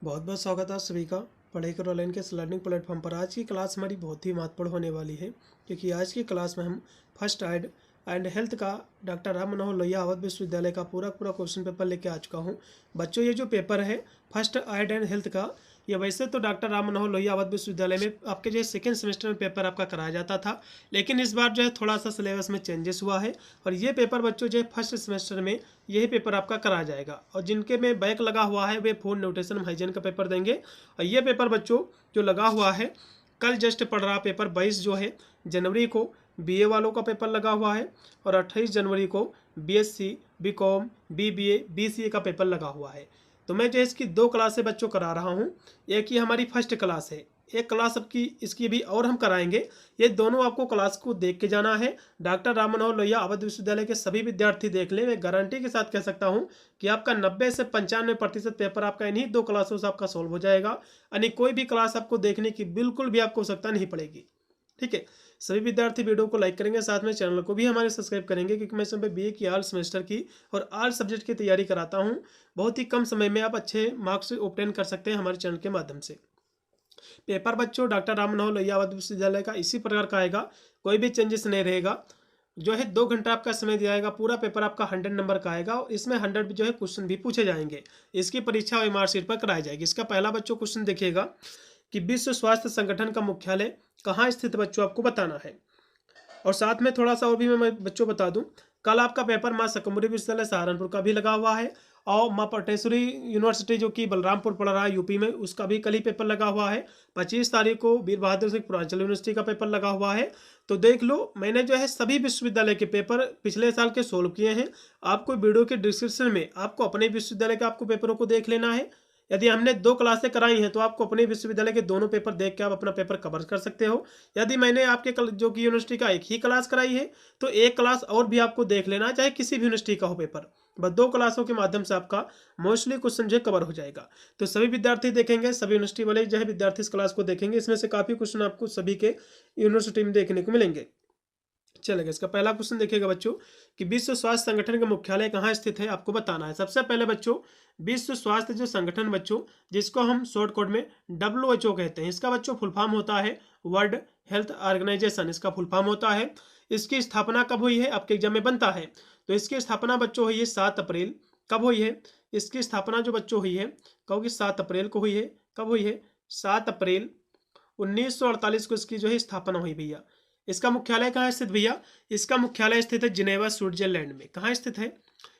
बहुत बहुत स्वागत है आप सभी का पढ़ाई करो ऑनलाइन के इस लर्निंग प्लेटफॉर्म पर। आज की क्लास हमारी बहुत ही महत्वपूर्ण होने वाली है, क्योंकि आज की क्लास में हम फर्स्ट एड एंड हेल्थ का डॉक्टर राम मनोहर लोहिया अवध विश्वविद्यालय का पूरा क्वेश्चन पेपर लेके आ चुका हूँ। बच्चों, ये जो पेपर है फर्स्ट एड एंड हेल्थ का, ये वैसे तो डॉक्टर राम मनोहर लोहिया अवध विश्वविद्यालय में आपके जो है सेकेंड सेमेस्टर में पेपर आपका कराया जाता था, लेकिन इस बार जो है थोड़ा सा सिलेबस में चेंजेस हुआ है और ये पेपर बच्चों जो है फर्स्ट सेमेस्टर में यही पेपर आपका कराया जाएगा। और जिनके में बैक लगा हुआ है वे फूड न्यूट्रिशन हाइजीन का पेपर देंगे। और ये पेपर बच्चों जो लगा हुआ है, कल जस्ट पढ़ रहा पेपर 22 जो है जनवरी को बीए वालों का पेपर लगा हुआ है और 28 जनवरी को बीएससी, बीकॉम, बीबीए, बीसीए का पेपर लगा हुआ है। तो मैं जो इसकी दो क्लासें बच्चों करा रहा हूँ। एक ही हमारी फर्स्ट क्लास है, एक क्लास आपकी इसकी भी और हम कराएंगे। ये दोनों आपको क्लास को देख के जाना है। डॉक्टर राम मनोहर लोहिया अवध विश्वविद्यालय के सभी विद्यार्थी देख लें। मैं गारंटी के साथ कह सकता हूँ कि आपका 90 से 95% पेपर आपका इन्हीं दो क्लासों से आपका सॉल्व हो जाएगा। यानी कोई भी क्लास आपको देखने की बिल्कुल भी आपको आवश्यकता नहीं पड़ेगी। ठीक है, सभी विद्यार्थी वीडियो को लाइक करेंगे, साथ में चैनल को भी हमारे सब्सक्राइब करेंगे, क्योंकि मैं इसमें बीए की ऑल सेमेस्टर की और ऑल सब्जेक्ट की तैयारी कराता हूँ। बहुत ही कम समय में आप अच्छे मार्क्स ऑब्टेन कर सकते हैं हमारे चैनल के माध्यम से। पेपर बच्चों डॉक्टर राम मनोहर लोहिया अवध विश्वविद्यालय का इसी प्रकार का आएगा, कोई भी चेंजेस नहीं रहेगा। जो है 2 घंटा आपका समय दिया जाएगा। पूरा पेपर आपका 100 नंबर का आएगा और इसमें 100 जो है क्वेश्चन भी पूछे जाएंगे। इसकी परीक्षा ओएमआर शीट पर कराई जाएगी। इसका पहला बच्चों क्वेश्चन देखिएगा कि विश्व स्वास्थ्य संगठन का मुख्यालय कहाँ स्थित, बच्चों आपको बताना है। और साथ में थोड़ा सा और भी मैं बच्चों बता दूं, कल आपका पेपर माँ सकमुरी विश्वविद्यालय सहारनपुर का भी लगा हुआ है और माँ पटेश्वरी यूनिवर्सिटी जो कि बलरामपुर पड़ रहा है यूपी में, उसका भी कल ही पेपर लगा हुआ है। 25 तारीख को वीर बहादुर सिंह पूर्वांचल यूनिवर्सिटी का पेपर लगा हुआ है। तो देख लो, मैंने जो है सभी विश्वविद्यालय के पेपर पिछले साल के सोल्व किए हैं। आपको वीडियो के डिस्क्रिप्शन में आपको अपने विश्वविद्यालय के आपको पेपरों को देख लेना है। यदि हमने 2 क्लासें कराई हैं तो आपको अपने विश्वविद्यालय के दोनों पेपर देख के आप अपना पेपर कवर कर सकते हो। यदि मैंने आपके जो कि यूनिवर्सिटी का एक ही क्लास कराई है तो एक क्लास और भी आपको देख लेना, चाहे किसी भी यूनिवर्सिटी का हो पेपर। बस 2 क्लासों के माध्यम से आपका मोस्टली क्वेश्चन जो कवर हो जाएगा। तो सभी विद्यार्थी देखेंगे, सभी यूनिवर्सिटी वाले जो है विद्यार्थी इस क्लास को देखेंगे। इसमें से काफ़ी क्वेश्चन आपको सभी के यूनिवर्सिटी में देखने को मिलेंगे। चलेगा, इसका पहला क्वेश्चन देखिएगा बच्चों कि विश्व स्वास्थ्य संगठन का मुख्यालय कहाँ स्थित है, आपको बताना है। सबसे पहले बच्चों, विश्व स्वास्थ्य जो संगठन बच्चों, जिसको हम शॉर्ट कोड में WHO कहते हैं, इसका बच्चों फुल फॉर्म होता है वर्ल्ड हेल्थ ऑर्गेनाइजेशन, इसका फुल फॉर्म होता है। इसकी स्थापना कब हुई है, आपके एग्जाम में बनता है। तो इसकी स्थापना बच्चों हुई है 7 अप्रैल। कब हुई है इसकी स्थापना, जो बच्चों हुई है कहोगे 7 अप्रैल को हुई है। कब हुई है, 7 अप्रैल 1948 को इसकी जो है स्थापना हुई भैया। इसका मुख्यालय कहाँ स्थित भैया, इसका मुख्यालय स्थित है जिनेवा स्विट्जरलैंड में। कहाँ स्थित है,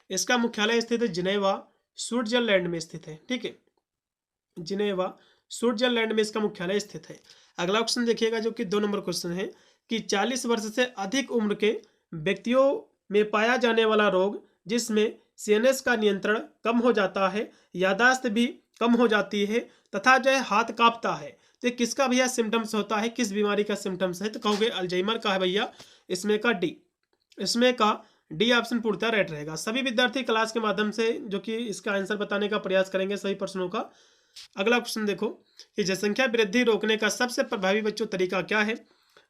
इसका मुख्यालय स्थित है जिनेवा स्विट्जरलैंड में स्थित है। ठीक है, जिनेवा स्विट्जरलैंड में इसका मुख्यालय स्थित है। अगला क्वेश्चन देखिएगा जो कि 2 नंबर क्वेश्चन है कि 40 वर्ष से अधिक उम्र के व्यक्तियों में पाया जाने वाला रोग जिसमें सीएनएस का नियंत्रण कम हो जाता है, यादाश्त भी कम हो जाती है तथा जो है हाथ कांपता है, तो किसका भैया सिम्टम्स होता है, किस बीमारी का सिम्टम्स है। तो कहोगे अल्जाइमर का है भैया। इसमें का डी, इसमें का डी ऑप्शन पूर्णतः राइट रहेगा। सभी विद्यार्थी क्लास के माध्यम से जो कि इसका आंसर बताने का प्रयास करेंगे सभी प्रश्नों का। अगला क्वेश्चन देखो कि जनसंख्या वृद्धि रोकने का सबसे प्रभावी बच्चों तरीका क्या है,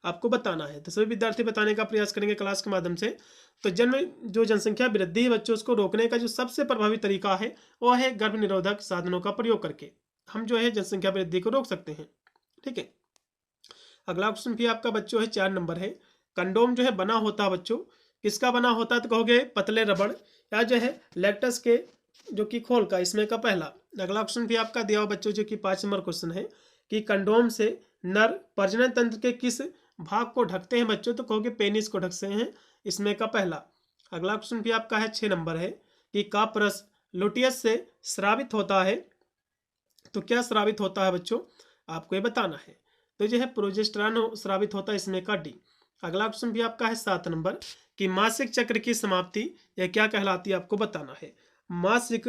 आपको बताना है। तो सभी विद्यार्थी बताने का प्रयास करेंगे क्लास के माध्यम से। तो जो जनसंख्या वृद्धि है बच्चों, उसको रोकने का जो सबसे प्रभावी तरीका है वो है गर्भ निरोधक साधनों का प्रयोग करके हम जो है जनसंख्या वृद्धि को रोक सकते हैं। ठीक है, अगला क्वेश्चन भी आपका बच्चों है 4 नंबर है। कंडोम जो है बना होता है बच्चों, किसका बना होता है, तो कहोगे पतले रबड़ या जो है लैक्टस के जो कि खोल का, इसमें का पहला। अगला क्वेश्चन भी आपका दिया हुआ बच्चों जो कि 5 नंबर क्वेश्चन है कि कंडोम से नर प्रजनन तंत्र के किस भाग को ढकते हैं बच्चों, तो कहोगे पेनिस को ढकते हैं, इसमें का पहला। अगला क्वेश्चन भी आपका है 6 नंबर है कि काप रस लुटियस से स्रावित होता है, तो क्या स्रावित होता है बच्चों, आपको ये बताना है। तो जो है प्रोजेस्टेरॉन स्रावित होता है, इसमें का डी। अगला क्वेश्चन भी आपका है 7 नंबर कि मासिक चक्र की समाप्ति यह क्या कहलाती है, आपको बताना है। मासिक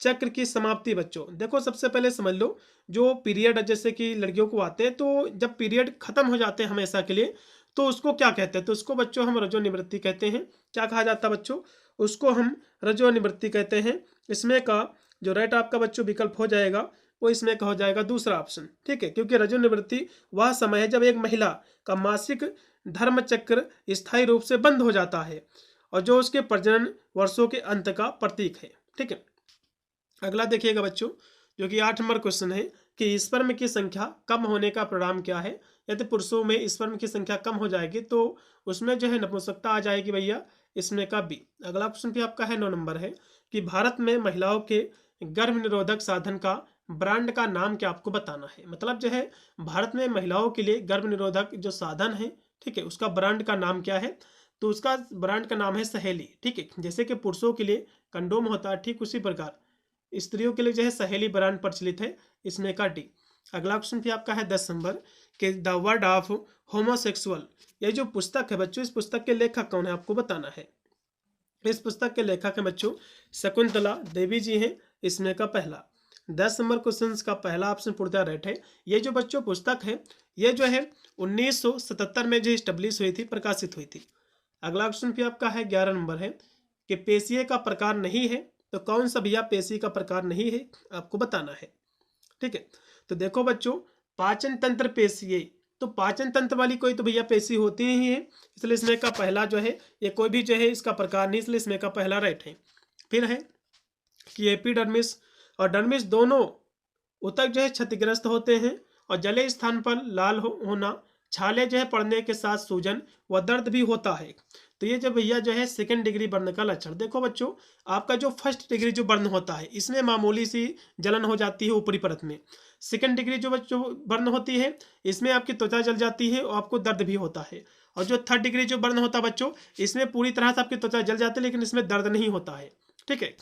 चक्र की समाप्ति बच्चों देखो, सबसे पहले समझ लो जो पीरियड जैसे कि लड़कियों को आते हैं, तो जब पीरियड खत्म हो जाते हैं हमेशा के लिए, तो उसको क्या कहते हैं, तो उसको बच्चों हम रजोनिवृत्ति कहते हैं। क्या कहा जाता है बच्चों, उसको हम रजोनिवृत्ति कहते हैं। इसमें का जो राइट आपका बच्चों विकल्प हो जाएगा वो इसमें का हो जाएगा दूसरा ऑप्शन। ठीक है, क्योंकि रजोनिवृत्ति वह समय है जब एक महिला का मासिक धर्म चक्र स्थायी रूप से बंद हो जाता है और जो उसके प्रजनन वर्षों के अंत का प्रतीक है। ठीक है, अगला देखिएगा बच्चों जो कि 8 नंबर क्वेश्चन है कि स्पर्म की संख्या कम होने का परिणाम क्या है। यदि पुरुषों में स्पर्म की संख्या कम हो जाएगी तो उसमें जो है नपुंसकता आ जाएगी भैया, इसमें का बी। अगला क्वेश्चन भी आपका है 9 नंबर है कि भारत में महिलाओं के गर्भ निरोधक साधन का ब्रांड का नाम क्या आपको बताना है। मतलब जो है भारत में महिलाओं के लिए गर्भ निरोधक जो साधन है, ठीक है, उसका ब्रांड का नाम क्या है। तो उसका ब्रांड का नाम है सहेली, ठीक है। जैसे कि पुरुषों के लिए कंडोम होता है, ठीक उसी प्रकार स्त्रियों के लिए जो है सहेली ब्रांड प्रचलित है, इसमें का डी। अगला क्वेश्चन भी आपका है 10 नंबर कि द वर्ड ऑफ होमोसेक्सुअल, ये जो पुस्तक है बच्चों, इस पुस्तक के लेखक कौन है आपको बताना है। इस पुस्तक के लेखक है बच्चों शकुंतला देवी जी हैं, इसमें का पहला। 10 नंबर क्वेश्चन का पहला ऑप्शन पूर्णतः राइट है। ये जो बच्चों पुस्तक है ये जो है 1977 में जो स्टैब्लिश हुई थी, प्रकाशित हुई थी। अगला क्वेश्चन भी आपका है 11 नंबर है कि पेशिये का प्रकार नहीं है, तो कौन सा भैया पेशी का प्रकार नहीं है आपको बताना है, ठीक है। तो देखो बच्चों पाचन तंत्र पेशिये, तो पाचन तंत्र वाली कोई तो भैया पेशी होती ही है, इसलिए इसमें का पहला जो है ये कोई भी जो है इसका प्रकार नहीं, इसलिए इसमें का पहला राइट है। फिर है कि एपिडर्मिस और डर्मिस दोनों ऊतक जो है क्षतिग्रस्त होते हैं और जले स्थान पर लाल होना, छाले जो है पड़ने के साथ सूजन व दर्द भी होता है। तो ये जो भैया जो है सेकंड डिग्री बर्न का लक्षण। देखो बच्चों आपका जो फर्स्ट डिग्री जो बर्न होता है इसमें मामूली सी जलन हो जाती है ऊपरी परत में। सेकंड डिग्री जो बच्चों बर्न होती है इसमें आपकी त्वचा जल जाती है और आपको दर्द भी होता है। और जो थर्ड डिग्री जो बर्न होता है बच्चों, इसमें पूरी तरह से आपकी त्वचा जल जाती है लेकिन इसमें दर्द नहीं होता है, ठीक है।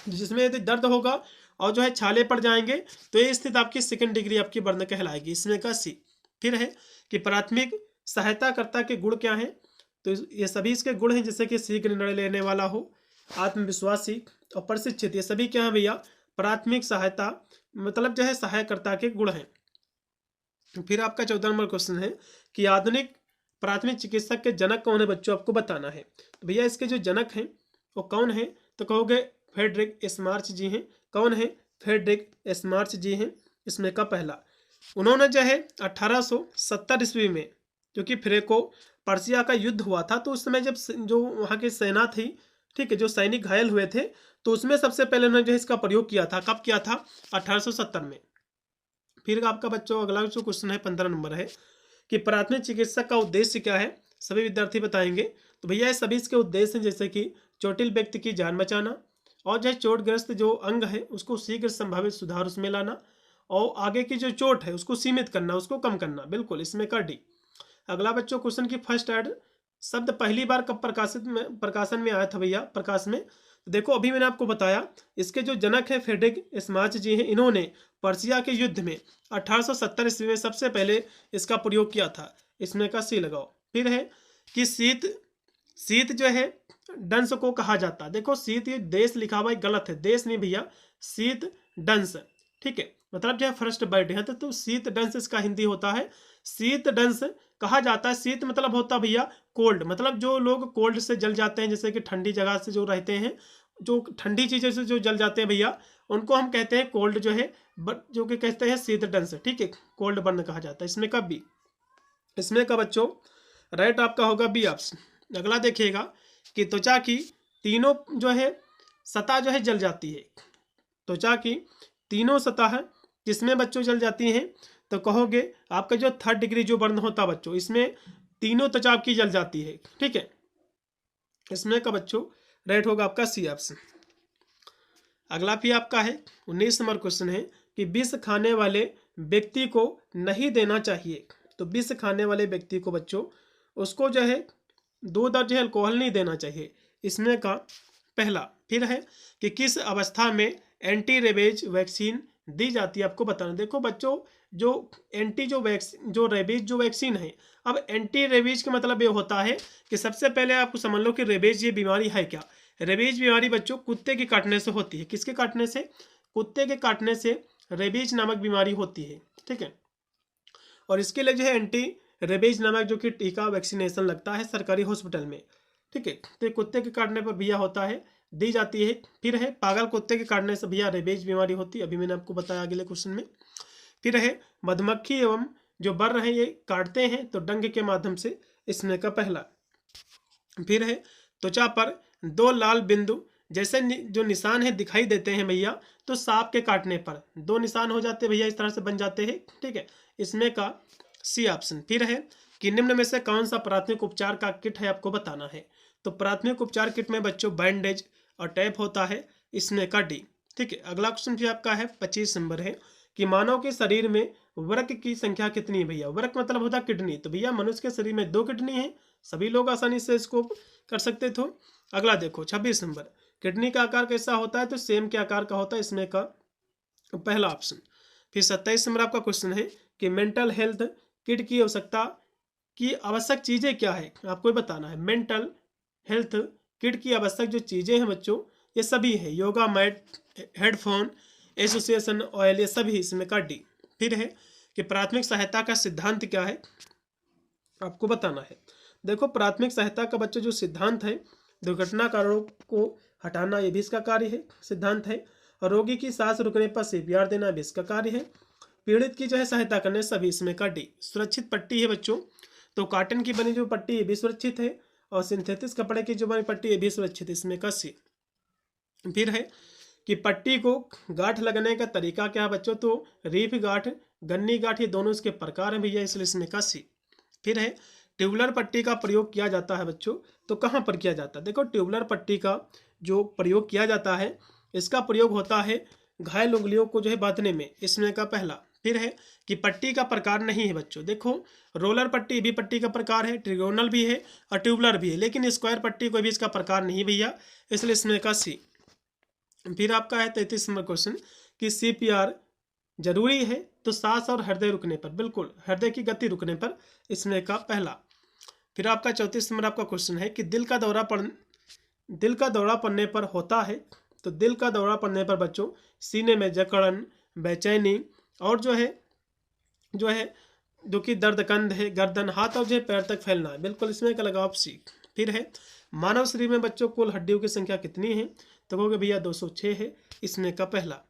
जिसमें यदि दर्द होगा और जो है छाले पड़ जाएंगे तो ये स्थिति आपकी सेकंड डिग्री आपकी बर्न कहलाएगी, इसमें का सी। फिर है कि प्राथमिक सहायताकर्ता के गुण क्या हैं, तो ये सभी इसके गुण हैं, जैसे कि शीघ्र निर्णय लेने वाला हो, आत्मविश्वासी और प्रशिक्षित, ये सभी क्या है भैया प्राथमिक सहायता मतलब जो है सहायकर्ता के गुण हैं। फिर आपका 14 नंबर क्वेश्चन है कि आधुनिक प्राथमिक चिकित्सक के जनक कौन है बच्चों आपको बताना है। तो भैया इसके जो जनक हैं वो कौन है, तो कहोगे फ्रेडरिक एस्मार्च जी हैं। कौन है, फ्रेडरिक एस्मार्च जी हैं, इसमें का पहला। उन्होंने जो है 1870 ईस्वी में जो कि फ्रेको पर्सिया का युद्ध हुआ था, तो उस समय जब जो वहाँ की सेना थी, ठीक है, जो सैनिक घायल हुए थे तो उसमें सबसे पहले उन्होंने जो है इसका प्रयोग किया था। कब किया था, 1870 में। फिर आपका बच्चों अगला जो क्वेश्चन है 15 नंबर है कि प्राथमिक चिकित्सक का उद्देश्य क्या है, सभी विद्यार्थी बताएंगे। तो भैया सभी इसके उद्देश्य हैं जैसे कि चोटिल व्यक्ति की जान बचाना और जो है चोटग्रस्त जो अंग है उसको शीघ्र संभावित सुधार उसमें लाना और आगे की जो चोट है उसको सीमित करना, उसको कम करना, बिल्कुल इसमें का डी। अगला बच्चों क्वेश्चन की फर्स्ट ऐड शब्द पहली बार कब प्रकाशन में आया था भैया, प्रकाश में। तो देखो अभी मैंने आपको बताया इसके जो जनक है फ्रेडरिक एस्मार्च जी हैं, इन्होंने पर्सिया के युद्ध में 1870 ईस्वी में सबसे पहले इसका प्रयोग किया था, इसमें का सी लगाओ। फिर है कि शीत जो है डंस को कहा जाता है। देखो शीत ये देश लिखा हुआ है, गलत है, देश नहीं भैया, शीत डंस, ठीक है, मतलब जो है फर्स्ट बर्ड है तो शीत डंस इसका हिंदी होता है, शीत डंस कहा जाता है। शीत मतलब होता है भैया कोल्ड, मतलब जो लोग कोल्ड से जल जाते हैं, जैसे कि ठंडी जगह से जो रहते हैं, जो ठंडी चीज़ों से जो जल जाते हैं भैया, उनको हम कहते हैं कोल्ड जो है, जो कि कहते हैं शीत डंस, ठीक है, कोल्ड बर्न कहा जाता है। इसमें का बी, इसमें का बच्चों राइट आपका होगा बी ऑप्शन। अगला देखिएगा कि त्वचा की तीनों जो है सतह जो है जल जाती है, त्वचा की तीनों सतह किसमें बच्चों जल जाती हैं, तो कहोगे आपका जो थर्ड डिग्री जो बर्न होता है बच्चों, इसमें तीनों त्वचा की जल जाती है, ठीक है। इसमें का बच्चों राइट होगा आपका सी ऑप्शन। अगला भी आपका है 19 नंबर क्वेश्चन है कि विष खाने वाले व्यक्ति को नहीं देना चाहिए। तो विष खाने वाले व्यक्ति को बच्चों उसको जो है दूध और जो है अल्कोहल नहीं देना चाहिए, इसमें का पहला। फिर है कि किस अवस्था में एंटी रेबीज वैक्सीन दी जाती है आपको बताना। देखो बच्चों जो एंटी जो रेबीज जो वैक्सीन है, अब एंटी रेबीज का मतलब ये होता है कि सबसे पहले आपको समझ लो कि रेबीज ये बीमारी है क्या। रेबीज बीमारी बच्चों कुत्ते के काटने से होती है। किसके काटने से, कुत्ते के काटने से रेबीज नामक बीमारी होती है, ठीक है। और इसके लिए जो है एंटी रेबीज नामक जो कि टीका वैक्सीनेशन लगता है सरकारी हॉस्पिटल में, ठीक है। तो कुत्ते के काटने पर भैया होता है, दी जाती है। फिर है पागल कुत्ते के काटने से भैया रेबीज बीमारी होती है, अभी मैंने आपको बताया अगले क्वेश्चन में। फिर है मधुमक्खी एवं जो बर हैं ये काटते हैं तो डंक के माध्यम से, इसमें का पहला। फिर है त्वचा पर दो लाल बिंदु जैसे जो निशान है दिखाई देते हैं भैया, तो सांप के काटने पर 2 निशान हो जाते हैं भैया, इस तरह से बन जाते हैं। ठीक है, इसमें का सी ऑप्शन। फिर है कि निम्न में से कौन सा प्राथमिक उपचार का किट है, आपको बताना है। तो प्राथमिक उपचार किट में बच्चों बैंडेज और टैप होता है, इसमें का डी। ठीक है, अगला क्वेश्चन भी आपका है 25 नंबर है कि मानव के शरीर में वृक्क की संख्या कितनी है भैया। वृक्क मतलब होता है किडनी, तो भैया मनुष्य के शरीर में 2 किडनी है, सभी लोग आसानी से इसको कर सकते थे। अगला देखो 26 नंबर, किडनी का आकार कैसा होता है, तो सेम के आकार का होता है, इसमें का पहला ऑप्शन। फिर 27 नंबर आपका क्वेश्चन है कि मेंटल हेल्थ किट की आवश्यक चीजें क्या है, आपको बताना है। मेंटल हेल्थ किट की आवश्यक जो चीजें हैं बच्चों, ये सभी है yoga mat, headphone, essential oil, ये सभी इसमें का डी। फिर है कि प्राथमिक सहायता का सिद्धांत क्या है, आपको बताना है। देखो प्राथमिक सहायता का बच्चों जो सिद्धांत है, दुर्घटना कारणों को हटाना, ये भी इसका कार्य है, सिद्धांत है। रोगी की सांस रुकने पर सीपीआर देना भी इसका कार्य है। पीड़ित की जो है सहायता करने, सभी इसमें का डी। सुरक्षित पट्टी है बच्चों, तो कॉटन की बनी जो पट्टी ये भी सुरक्षित है, और सिंथेटिक कपड़े की जो बनी पट्टी ये भी सुरक्षित, इसमें का सी। फिर है कि पट्टी को गांठ लगने का तरीका क्या है बच्चों, तो रीफ गांठ, गन्नी गांठ, ये दोनों इसके प्रकार हैं भैया, इसलिए इसमें का सी। फिर है ट्यूबुलर पट्टी का प्रयोग किया जाता है बच्चों, तो कहाँ पर किया जाता है। देखो ट्यूबुलर पट्टी का जो प्रयोग किया जाता है, इसका प्रयोग होता है घायल उंगलियों को जो है बांधने में, इसमें का पहला। फिर है कि पट्टी का प्रकार नहीं है बच्चों, देखो रोलर पट्टी भी पट्टी का प्रकार है, ट्रिगोनल भी है और ट्यूबुलर भी है, लेकिन स्क्वायर पट्टी कोई भी इसका प्रकार नहीं भैया, इसलिए इसमें का सी। फिर आपका है 33 नंबर क्वेश्चन कि सीपीआर जरूरी है, तो सांस और हृदय रुकने पर, बिल्कुल हृदय की गति रुकने पर, इसमें का पहला। फिर आपका 34 नंबर आपका क्वेश्चन है कि दिल का दौरा पड़ने पर होता है, तो दिल का दौरा पड़ने पर बच्चों सीने में जकड़न, बेचैनी और जो कि दर्दकंद है, गर्दन, हाथ और जो है पैर तक फैलना है, बिल्कुल इसमें का लगाव सी। फिर है मानव शरीर में बच्चों कुल हड्डियों की संख्या कितनी है, तो कहोगे भैया 206 है, इसमें का पहला।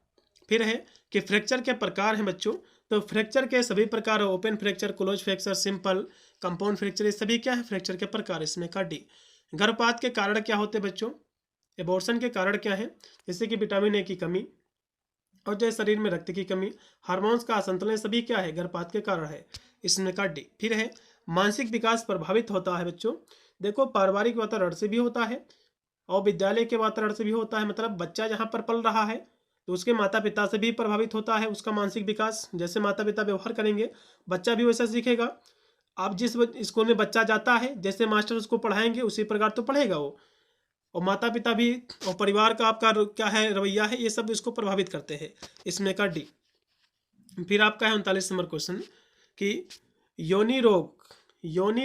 फिर है कि फ्रैक्चर के प्रकार हैं बच्चों, तो फ्रैक्चर के सभी प्रकार, open fracture, close fracture, simple, compound fracture, ये सभी क्या है फ्रैक्चर के प्रकार, इसमें का डी। गर्भपात के कारण क्या होते बच्चों, एबॉर्शन के कारण क्या है, जैसे कि विटामिन ए की कमी और जो शरीर में रक्त की कमी, हार्मोन्स का असंतुलन, सभी क्या है गर्भपात के कारण है, इसमें का डी। फिर है मानसिक विकास प्रभावित होता है बच्चों, देखो पारिवारिक वातावरण से भी होता है और विद्यालय के वातावरण से भी होता है, मतलब बच्चा जहाँ पर पल रहा है तो उसके माता पिता से भी प्रभावित होता है उसका मानसिक विकास। जैसे माता पिता व्यवहार करेंगे बच्चा भी वैसा सीखेगा। आप जिस स्कूल में बच्चा जाता है, जैसे मास्टर उसको पढ़ाएंगे उसी प्रकार तो पढ़ेगा वो, और माता पिता भी और परिवार का आपका क्या है रवैया है, ये सब इसको प्रभावित करते हैं, इसमें का डी। फिर आपका है 39 नंबर क्वेश्चन कि योनि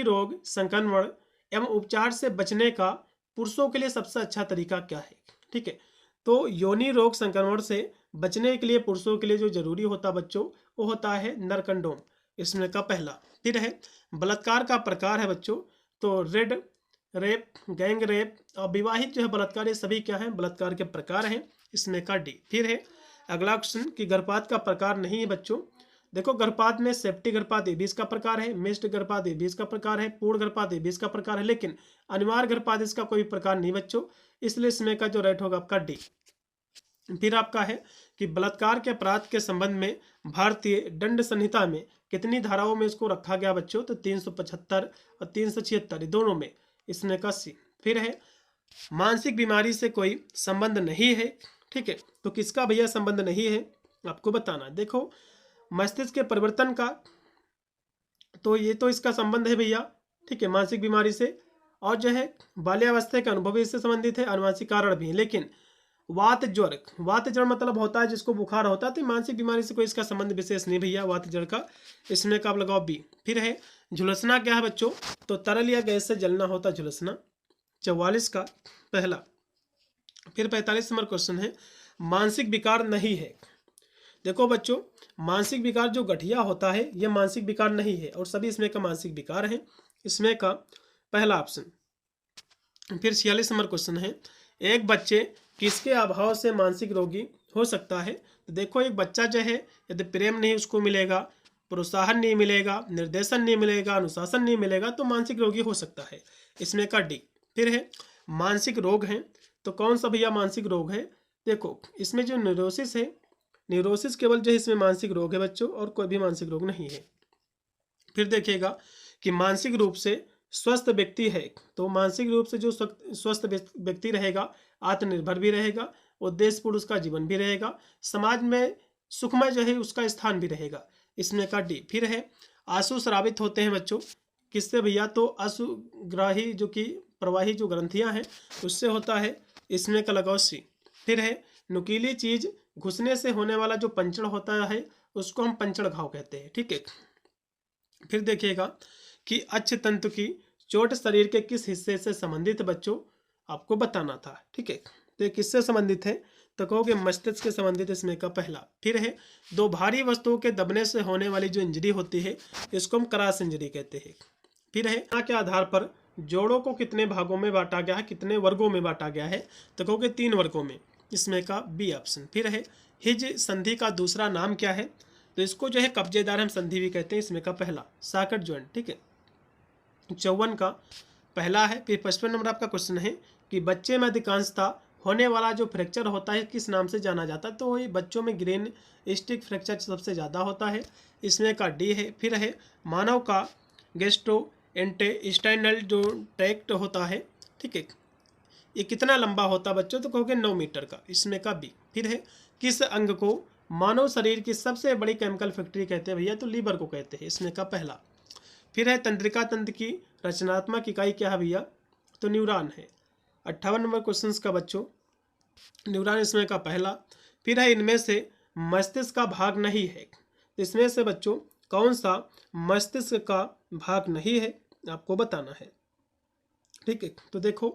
रोग संक्रमण एवं उपचार से बचने का पुरुषों के लिए सबसे अच्छा तरीका क्या है। ठीक है, तो योनि रोग संक्रमण से बचने के लिए पुरुषों के लिए जो जरूरी होता बच्चों, वो होता है नर कंडोम, इसमें का पहला। फिर है बलात्कार का प्रकार है बच्चों, तो रेड रेप, गैंग रेप और विवाहित जो है बलात्कार, ये सभी क्या है बलात्कार के प्रकार हैं, इसमें का डी। फिर है अगला क्वेश्चन कि गर्भपात का प्रकार नहीं है बच्चों, देखो गर्भपात में सेफ्टी गर्भपात ये भी इसका प्रकार है, मिश्र गर्भपात ये भी इसका प्रकार है, पूर्ण गर्भपात ये भी इसका प्रकार है, लेकिन अनिवार्य गर्भपात इसका कोई प्रकार नहीं बच्चों, इसलिए इसमें का जो राइट होगा आपका डी। फिर आपका है कि बलात्कार के अपराध के संबंध में भारतीय दंड संहिता में कितनी धाराओं में इसको रखा गया बच्चों, तो 375 और 376 दोनों में, इसमें का सी। फिर है मानसिक बीमारी से कोई संबंध नहीं है। ठीक है, तो किसका भैया संबंध नहीं है आपको बताना। देखो मस्तिष्क के परिवर्तन का, तो ये तो इसका संबंध है भैया, ठीक है, मानसिक बीमारी से, और जो है बाल्यावस्था के अनुभव इससे संबंधित है, अनुवांशिक कारण भी है। लेकिन वात ज्वर मतलब होता है जिसको बुखार होता है, तो मानसिक बीमारी से कोई इसका संबंध विशेष नहीं भैया वात ज्वर का, इसमें का आप लगाओ बी। फिर है झुलसना क्या है बच्चों, तो तरल या गैस से जलना होता है झुलसना, 44 का पहला। फिर 45 नंबर क्वेश्चन है मानसिक विकार नहीं है। देखो बच्चों मानसिक विकार जो गठिया होता है यह मानसिक विकार नहीं है, और सभी इसमें का मानसिक विकार है, इसमें का पहला ऑप्शन। फिर 46 नंबर क्वेश्चन है एक बच्चे किसके अभाव से मानसिक रोगी हो सकता है। तो देखो एक बच्चा जो है यदि प्रेम नहीं उसको मिलेगा, प्रोत्साहन नहीं मिलेगा, निर्देशन नहीं मिलेगा, अनुशासन नहीं मिलेगा, तो मानसिक रोगी हो सकता है, इसमें का डी। फिर है मानसिक रोग हैं तो कौन सा भैया मानसिक रोग है? देखो इसमें जो न्यूरोसिस है, न्यूरोसिस केवल जो है इसमें मानसिक रोग है बच्चों, और कोई भी मानसिक रोग नहीं है। फिर देखिएगा कि मानसिक रूप से स्वस्थ व्यक्ति है, तो मानसिक रूप से जो स्वस्थ व्यक्ति रहेगा आत्मनिर्भर भी रहेगा, उद्देश्यपूर्ण उसका जीवन भी रहेगा, समाज में सुखमय जो है उसका स्थान भी रहेगा। इसमें का डी। फिर है आंसू स्रावित होते हैं बच्चों, किससे भैया? तो आंसुग्राही जो कि प्रवाही जो ग्रंथियां हैं उससे होता है। इसमें का लगाओ सी। फिर है नुकीली चीज घुसने से होने वाला जो पंचड़ होता है उसको हम पंचड़ घाव कहते हैं, ठीक है। फिर देखिएगा कि अक्ष तंतु की चोट शरीर के किस हिस्से से संबंधित है बच्चों, आपको बताना था, ठीक है। तो ये किससे संबंधित है? तो कहोगे मस्तिष्क से संबंधित, इसमें का पहला। फिर है दो भारी वस्तुओं के दबने से होने वाली जो इंजरी होती है इसको हम क्रॉस इंजरी कहते हैं। फिर है के आधार पर जोड़ों को कितने भागों में बांटा गया है, कितने वर्गों में बांटा गया है? तो कहोगे 3 वर्गों में, इसमें का बी ऑप्शन। फिर है हिज संधि का दूसरा नाम क्या है? तो इसको जो है कब्जेदार हम संधि भी कहते हैं, इसमें का पहला साकट ज्वाइंट, ठीक है। 54 का पहला है। फिर 55 नंबर आपका क्वेश्चन है कि बच्चे में अधिकांशतः होने वाला जो फ्रैक्चर होता है किस नाम से जाना जाता है? तो ये बच्चों में ग्रेन स्टिक फ्रैक्चर सबसे ज़्यादा होता है, इसमें का डी है। फिर है मानव का गैस्ट्रोइंटेस्टाइनल जो ट्रैक्ट होता है, ठीक है, ये कितना लंबा होता है बच्चों? तो कहोगे 9 मीटर का, इसमें का बी। फिर है किस अंग को मानव शरीर की सबसे बड़ी केमिकल फैक्ट्री कहते हैं भैया? तो लीवर को कहते हैं, इसमें का पहला। फिर है तंत्रिका तंत्र की रचनात्मक इकाई क्या है भैया? तो न्यूरॉन है। 58 नंबर क्वेश्चन का बच्चों न्यूरॉन, इसमें का पहला। फिर है इनमें से मस्तिष्क का भाग नहीं है, इसमें से बच्चों कौन सा मस्तिष्क का भाग नहीं है आपको बताना है, ठीक है। तो देखो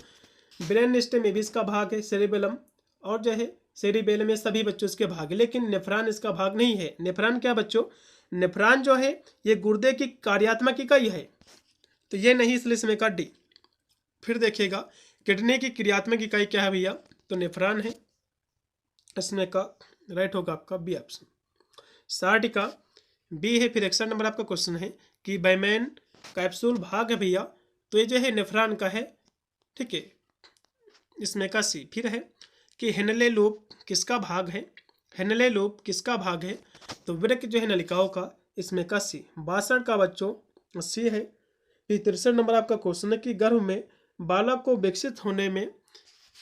ब्रेन स्टेम में भी इसका भाग है, सेरिबेलम और जो है सेरिबेलम में सभी बच्चों इसके भाग है, लेकिन नेफ्रॉन इसका भाग नहीं है। नेफ्रॉन क्या बच्चों? नेफ्रॉन जो है ये गुर्दे की कार्यात्मक इकाई है, तो ये नहीं, इसलिए इसमें का डी। फिर देखिएगा किडनी की क्रियात्मक इकाई क्या है भैया? तो नेफ्रॉन है, इसमें का राइट होगा आपका बी ऑप्शन। 60 का बी है। फिर 61 नंबर आपका क्वेश्चन है कि बैमैन कैप्सूल भाग है भैया? तो ये जो है नेफ्रॉन का है, ठीक है, इसमें का सी। फिर है कि हेनले लूप किसका भाग है? हेनले लूप किसका भाग है? तो वृक्क जो है नलिकाओं का, इसमें का सी। 62 का बच्चों सी है। फिर 63 नंबर आपका क्वेश्चन है कि गर्भ में बालक को विकसित होने में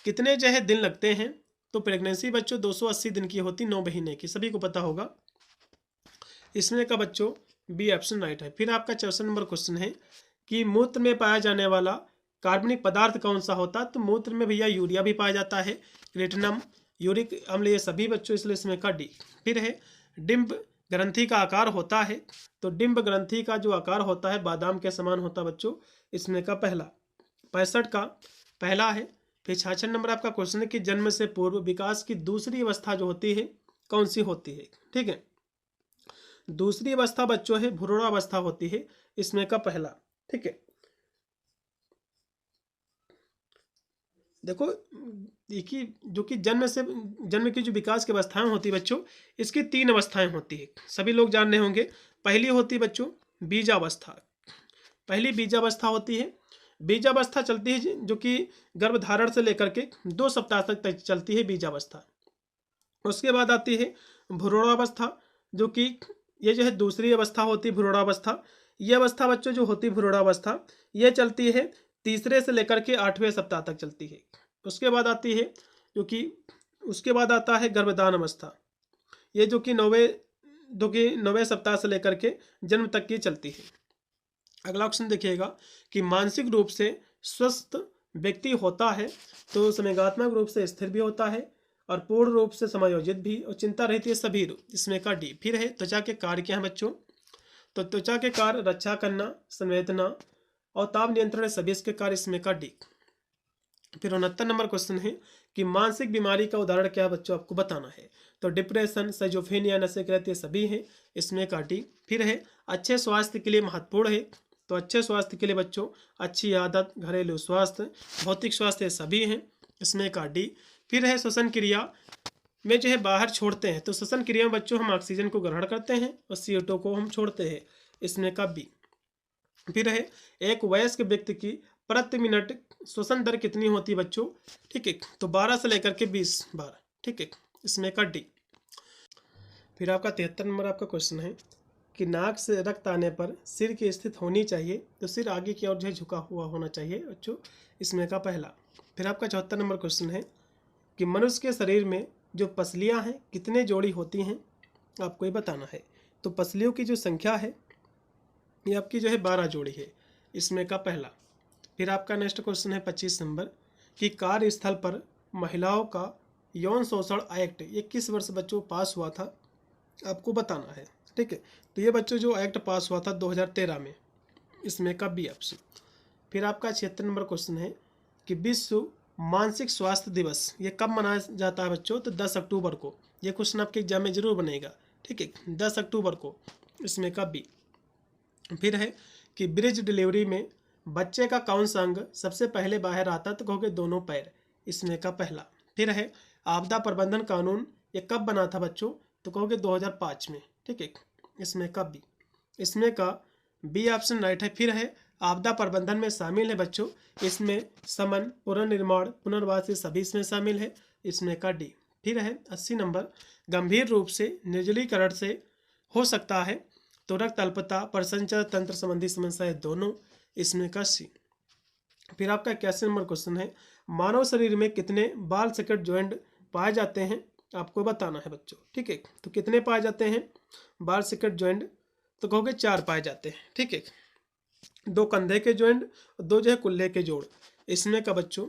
कितने जो है दिन लगते हैं? तो प्रेगनेंसी बच्चों 280 दिन की होती, 9 महीने की, सभी को पता होगा, इसमें का बच्चों बी ऑप्शन राइट है। फिर आपका 64 नंबर क्वेश्चन है कि मूत्र में पाया जाने वाला कार्बनिक पदार्थ कौन सा होता? तो मूत्र में भैया यूरिया भी पाया जाता है, क्रिएटिनम, यूरिक अम्ल, ये सभी बच्चों, इसलिए इसमें का डी। फिर है डिंब ग्रंथि का आकार होता है? तो डिंब ग्रंथि का जो आकार होता है बादाम के समान होता है बच्चों, इसमें का पहला। 65 का पहला है। फिर 66 नंबर आपका क्वेश्चन है कि जन्म से पूर्व विकास की दूसरी अवस्था जो होती है कौन सी होती है? ठीक है, दूसरी अवस्था बच्चों है भ्रूणावस्था होती है, इसमें का पहला, ठीक है। देखो देखिए जो कि जन्म की जो विकास की अवस्थाएं होती है बच्चों, इसकी 3 अवस्थाएं होती है, सभी लोग जान रहे होंगे। पहली होती है बच्चों बीजावस्था, पहली बीजावस्था होती है। बीजावस्था चलती है जो कि गर्भधारण से लेकर के 2 सप्ताह तक चलती है बीजावस्था। उसके बाद आती है भ्रूणावस्था, जो कि ये जो है दूसरी अवस्था होती है भ्रूणावस्था। ये अवस्था बच्चों जो होती है भ्रूणावस्था, ये चलती है तीसरे से लेकर के 8वें सप्ताह तक चलती है। उसके बाद आती है उसके बाद आता है गर्भधान अवस्था, ये जो कि 9वें सप्ताह से लेकर के जन्म तक की चलती है। अगला ऑप्शन देखिएगा कि मानसिक रूप से स्वस्थ व्यक्ति होता है तो संवेगात्मक रूप से स्थिर भी होता है और पूर्ण रूप से समायोजित भी, और चिंता रहती है सभी रूप, इसमें का डी। फिर है त्वचा के कार्य क्या है बच्चों? तो त्वचा के कार्य रक्षा करना, संवेदना और ताप नियंत्रण सभी इसके कार्य, इसमें का डी। फिर 69 नंबर क्वेश्चन है कि मानसिक बीमारी का उदाहरण क्या है बच्चों, आपको बताना है। तो डिप्रेशन, साइजोफ्रेनिया, नशे सभी हैं, इसमें का डी। फिर है अच्छे स्वास्थ्य के लिए महत्वपूर्ण है, तो अच्छे स्वास्थ्य के लिए बच्चों अच्छी आदत, घरेलू स्वास्थ्य, भौतिक स्वास्थ्य सभी हैं, इसमें का डी। फिर है श्वसन क्रिया में जो है बाहर छोड़ते हैं, तो श्वसन क्रिया में बच्चों हम ऑक्सीजन को ग्रहण करते हैं और CO2 को हम छोड़ते हैं, इसमें का बी। फिर है एक वयस्क व्यक्ति की प्रति मिनट श्वसन दर कितनी होती है बच्चों? ठीक है, तो 12 से लेकर के 20 बार। ठीक है, इसमें का डी। फिर आपका 73 नंबर आपका क्वेश्चन है कि नाक से रक्त आने पर सिर की स्थिति होनी चाहिए, तो सिर आगे की ओर जो है झुका हुआ होना चाहिए बच्चों, इसमें का पहला। फिर आपका 74 नंबर क्वेश्चन है कि मनुष्य के शरीर में जो पसलियां हैं कितने जोड़ी होती हैं, आपको ये बताना है। तो पसलियों की जो संख्या है ये आपकी जो है 12 जोड़ी है, इसमें का पहला। फिर आपका नेक्स्ट क्वेश्चन है 25 नंबर कि कार्यस्थल पर महिलाओं का यौन शोषण एक्ट ये किस वर्ष बच्चों पास हुआ था, आपको बताना है। ठीक है, तो ये बच्चों जो एक्ट पास हुआ था 2013 में, इसमें का बी ऑप्शन। फिर आपका 76 नंबर क्वेश्चन है कि विश्व मानसिक स्वास्थ्य दिवस ये कब मनाया जाता है बच्चों? तो 10 अक्टूबर को। ये क्वेश्चन आपके एग्जाम में जरूर बनेगा। ठीक है, 10 अक्टूबर को, इसमें का बी। फिर है कि ब्रिज डिलीवरी में बच्चे का कौन सा अंग सबसे पहले बाहर आता, तो कहोगे दोनों पैर, इसमें का पहला। फिर है आपदा प्रबंधन कानून ये कब बना था बच्चों? तो कहोगे 2005 में। ठीक है, इसमें का बी। इसमें का बी ऑप्शन राइट है। फिर है आपदा प्रबंधन में शामिल है बच्चों, इसमें समन, पुनर्निर्माण, पुनर्वास ये सभी इसमें शामिल है, इसमें का डी। फिर है 80 नंबर गंभीर रूप से निर्जलीकरण से हो सकता है, तो रक्त अल्पता, प्रसंचरण तंत्र संबंधी समस्याएं दोनों, इसमें का सी। फिर आपका 81 नंबर क्वेश्चन है मानव शरीर में कितने बाल सकेट ज्वाइंट पाए जाते हैं, आपको बताना है बच्चों। ठीक है, तो कितने पाए जाते हैं बाल सकेट ज्वाइंट? तो कहोगे 4 पाए जाते हैं। ठीक है, 2 कंधे के ज्वाइंट और 2 जो है कुल्ले के जोड़, इसमें का बच्चों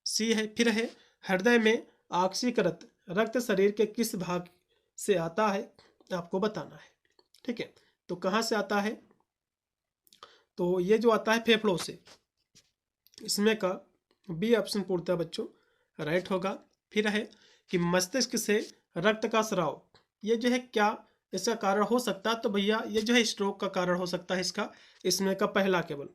सी है। फिर है हृदय में ऑक्सीकृत रक्त शरीर के किस भाग से आता है, आपको बताना है। ठीक है, तो कहाँ से आता है? तो ये जो आता है फेफड़ों से, इसमें का बी ऑप्शन पूर्णतः बच्चों राइट होगा। फिर है कि मस्तिष्क से रक्त का स्राव ये जो है क्या इसका कारण हो सकता है? तो भैया ये जो है स्ट्रोक का कारण हो सकता है इसका, इसमें का पहला केवल।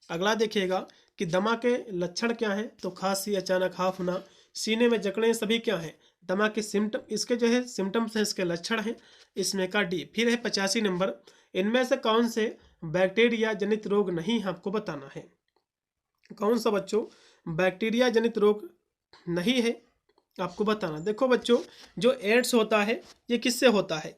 अगला देखिएगा कि दमा के लक्षण क्या हैं? तो खांसी, अचानक हाफ होना, सीने में जकड़ें, सभी क्या हैं? दमा के सिम्टम, इसके जो है सिम्टम्स हैं, इसके लक्षण हैं, इसमें का डी। फिर है 85 नंबर इनमें से कौन से बैक्टीरिया जनित रोग नहीं है, आपको बताना है। कौन सा बच्चों बैक्टीरिया जनित रोग नहीं है, आपको बताना। देखो बच्चों जो एड्स होता है ये किससे होता है?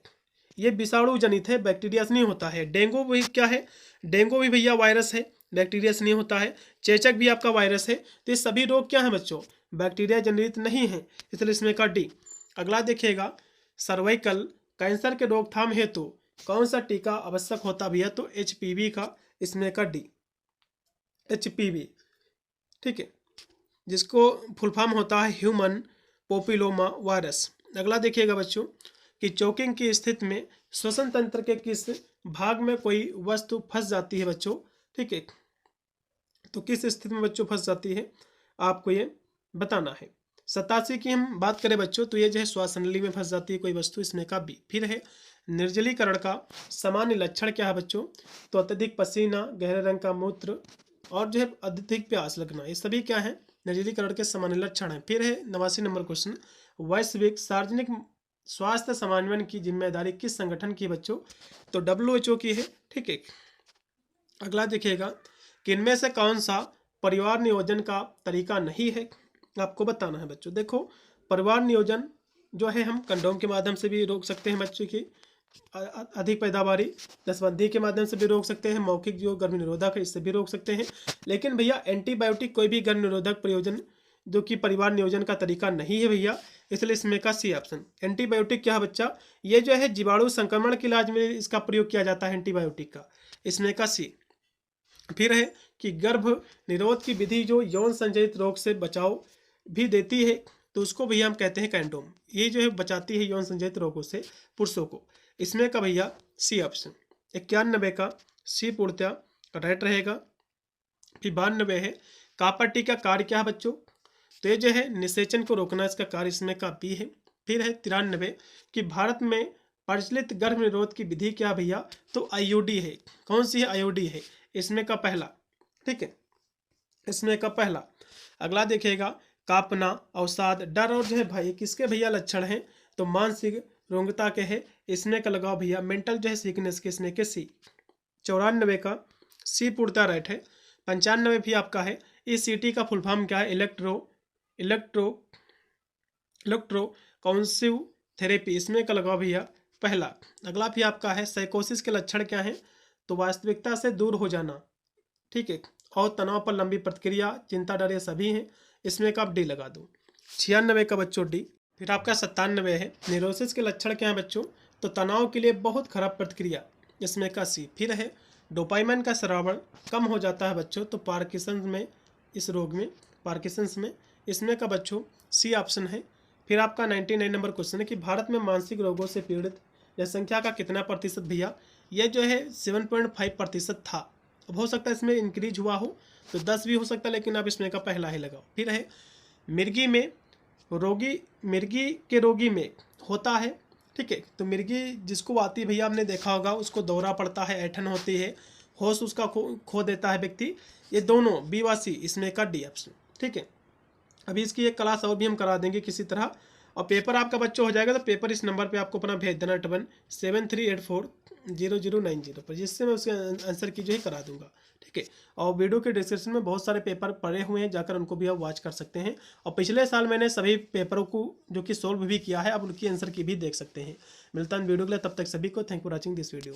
ये विषाणु जनित है, बैक्टीरिया से नहीं होता है। डेंगू भी क्या है? डेंगू भी भैया वायरस है, बैक्टीरिया से नहीं होता है। चेचक भी आपका वायरस है। तो ये सभी रोग क्या है बच्चों? बैक्टीरिया जनित नहीं है, इसलिए इसमें का डी। अगला देखिएगा सर्वाइकल कैंसर के रोकथाम हेतु कौन सा टीका आवश्यक होता भैया? तो HPV का, इसमें का डी, HPV। ठीक है, जिसको फुल फॉर्म होता है ह्यूमन पोपिलोमा वायरस। अगला देखिएगा बच्चों कि चोकिंग की स्थिति में श्वसन तंत्र के किस भाग में कोई वस्तु फंस जाती है बच्चों? ठीक है, तो किस स्थिति में बच्चों फंस जाती है, आपको ये बताना है। 87 की हम बात करें बच्चों तो ये जो है श्वास नली में फंस जाती है कोई वस्तु, इसमें का बी। फिर है निर्जलीकरण का सामान्य लक्षण क्या है बच्चों? तो अत्यधिक पसीना, गहरे रंग का मूत्र और जो है अत्यधिक प्यास लगना, ये सभी क्या है? निर्जलीकरण के सामान्य लक्षण है। फिर है 89 नंबर क्वेश्चन वैश्विक सार्वजनिक स्वास्थ्य समन्वयन की जिम्मेदारी किस संगठन की बच्चों? तो WHO की है। ठीक है, अगला देखिएगा कि इनमें से कौन सा परिवार नियोजन का तरीका नहीं है, आपको बताना है बच्चों। देखो परिवार नियोजन जो है हम कंडोम के माध्यम से भी रोक सकते हैं बच्चों की अधिक पैदावारी, दस्तबंदी के माध्यम से भी रोक सकते हैं, मौखिक जो गर्भ निरोधक है इससे भी रोक सकते हैं। लेकिन भैया एंटीबायोटिक कोई भी गर्भ निरोधक प्रयोजन जो कि परिवार नियोजन का तरीका नहीं है भैया, इसलिए इसमें का सी ऑप्शन। एंटीबायोटिक क्या है बच्चा? ये जो है जीवाणु संक्रमण के इलाज में इसका प्रयोग किया जाता है एंटीबायोटिक का, इसमें का सी। फिर है कि गर्भ निरोध की विधि जो यौन संचयित रोग से बचाव भी देती है, तो उसको भैया हम कहते हैं कंडोम। ये जो है बचाती है यौन संचयित रोगों से पुरुषों को, इसमें का भैया सी ऑप्शन। 91 का सी पूर्णतः राइट रहेगा। फिर 92 है कॉपर टी का कार्य क्या है बच्चों? तो ये जो है निषेचन को रोकना, इसका कार्य इसमें का बी है। फिर है 93 कि भारत में प्रचलित गर्भ निरोध की विधि क्या भैया? तो IUD है। कौन सी है? IUD है, इसमें का पहला। ठीक है, इसमें का पहला। अगला देखिएगा कांपना, अवसाद, डर और जो है भय किसके भैया लक्षण हैं? तो मानसिक रोगता के है, इसमें का लगाओ भैया मेंटल जो है सीकनेस के, इसमें के सी। 94 का सी पूर्णतः राइट है। 95 भी आपका है। ECT का फुल फॉर्म क्या है? इलेक्ट्रोकॉन्सिव थेरेपी, इसमें का लगा भैया पहला। अगला भी आपका है साइकोसिस के लक्षण क्या हैं? तो वास्तविकता से दूर हो जाना, ठीक है, और तनाव पर लंबी प्रतिक्रिया, चिंता, डर, ये सभी हैं, इसमें का आप डी लगा दो। 96 का बच्चों डी। फिर आपका 97 है न्यूरोसिस के लक्षण क्या है बच्चों? तो तनाव के लिए बहुत खराब प्रतिक्रिया, इसमें का सी। फिर है डोपामाइन का स्रावण कम हो जाता है बच्चों, तो पार्किंसंस में, इस रोग में पार्किंसंस में, इसमें का बच्चों सी ऑप्शन है। फिर आपका 99 नंबर क्वेश्चन है कि भारत में मानसिक रोगों से पीड़ित जनसंख्या का कितना प्रतिशत भैया? ये जो है 7.5% था। अब हो सकता है इसमें इंक्रीज हुआ हो तो 10 भी हो सकता है, लेकिन आप इसमें का पहला ही लगाओ। फिर है मिर्गी के रोगी में होता है, ठीक है, तो मिर्गी जिसको आती है भैया आपने देखा होगा, उसको दौरा पड़ता है, ऐठन होती है, होश उसका खो देता है व्यक्ति। ये दोनों बी व सी, इसमें का डी ऑप्शन, ठीक है। अभी इसकी एक क्लास और भी हम करा देंगे किसी तरह, और पेपर आपका बच्चों हो जाएगा तो पेपर इस नंबर पे आपको अपना भेज देना 8738400090 पर, जिससे मैं उसके आंसर की जो है करा दूंगा, ठीक है। और वीडियो के डिस्क्रिप्शन में बहुत सारे पेपर पड़े हुए हैं, जाकर उनको भी आप वॉच कर सकते हैं। और पिछले साल मैंने सभी पेपरों को जो कि सोल्व भी किया है, अब उनकी आंसर की भी देख सकते हैं। मिलता है वीडियो के लिए, तब तक सभी को thank for watching this video.